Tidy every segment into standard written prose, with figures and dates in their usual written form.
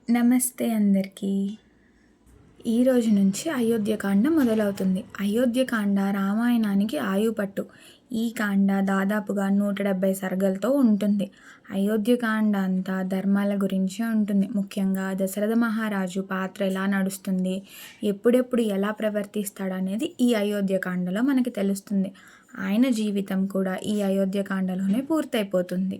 నమస్తే అందరికీ. ఈరోజు నుంచి అయోధ్యకాండ మొదలవుతుంది. అయోధ్యకాండ రామాయణానికి ఆయుపట్టు. ఈ కాండ దాదాపుగా 170 సర్గలతో ఉంటుంది. అయోధ్యకాండ అంతా ధర్మాల గురించే ఉంటుంది. ముఖ్యంగా దశరథ మహారాజు పాత్ర ఎలా నడుస్తుంది, ఎప్పుడెప్పుడు ఎలా ప్రవర్తిస్తాడనేది ఈ అయోధ్యకాండలో మనకి తెలుస్తుంది. ఆయన జీవితం కూడా ఈ అయోధ్యకాండలోనే పూర్తయిపోతుంది.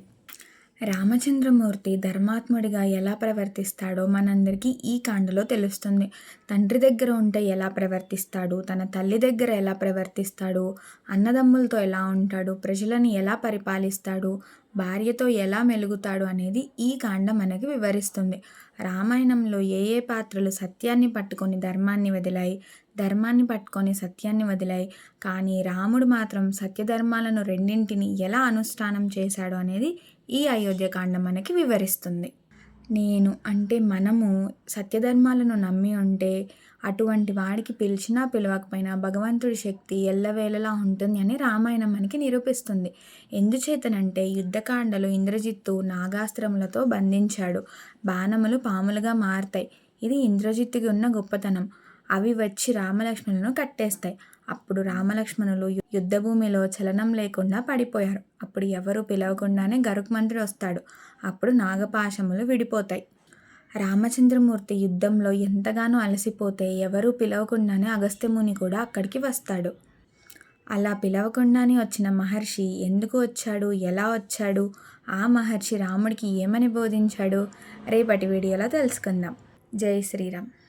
రామచంద్రమూర్తి ధర్మాత్ముడిగా ఎలా ప్రవర్తిస్తాడో మనందరికీ ఈ కాండలో తెలుస్తుంది. తండ్రి దగ్గర ఉంటే ఎలా ప్రవర్తిస్తాడు, తన తల్లి దగ్గర ఎలా ప్రవర్తిస్తాడు, అన్నదమ్ములతో ఎలా ఉంటాడు, ప్రజలను ఎలా పరిపాలిస్తాడు, భార్యతో ఎలా మెలుగుతాడు అనేది ఈ కాండ మనకి వివరిస్తుంది. రామాయణంలో ఏ ఏ పాత్రలు సత్యాన్ని పట్టుకొని ధర్మాన్ని వదిలాయి, ధర్మాన్ని పట్టుకొని సత్యాన్ని వదిలాయి, కానీ రాముడు మాత్రం సత్యధర్మాలను రెండింటిని ఎలా అనుష్ఠానం చేశాడు అనేది ఈ అయోధ్యకాండ మనకి వివరిస్తుంది. నేను అంటే మనము సత్యధర్మాలను నమ్మి ఉంటే అటువంటి వాడికి పిలిచినా పిలవకపోయినా భగవంతుడి శక్తి ఎల్లవేళలా ఉంటుంది అని రామాయణం మనకి నిరూపిస్తుంది. ఎందుచేతనంటే యుద్ధకాండలో ఇంద్రజిత్తు నాగాస్త్రములతో బంధించాడు. బాణములు పాములుగా మారతాయి. ఇది ఇంద్రజిత్తుకి ఉన్న గొప్పతనం. అవి వచ్చి రామలక్ష్మణులను కట్టేస్తాయి. అప్పుడు రామలక్ష్మణులు యుద్ధభూమిలో చలనం లేకుండా పడిపోయారు. అప్పుడు ఎవరు పిలవకుండానే గరుత్మంతుడు వస్తాడు. అప్పుడు నాగపాశములు విడిపోతాయి. రామచంద్రమూర్తి యుద్ధంలో ఎంతగానో అలసిపోతే ఎవరూ పిలవకుండానే అగస్త్యముని కూడా అక్కడికి వస్తాడు. అలా పిలవకుండానే వచ్చిన మహర్షి ఎందుకు వచ్చాడు, ఎలా వచ్చాడు, ఆ మహర్షి రాముడికి ఏమని బోధించాడు రేపటి వీడియోలో తెలుసుకుందాం. జై శ్రీరామ్.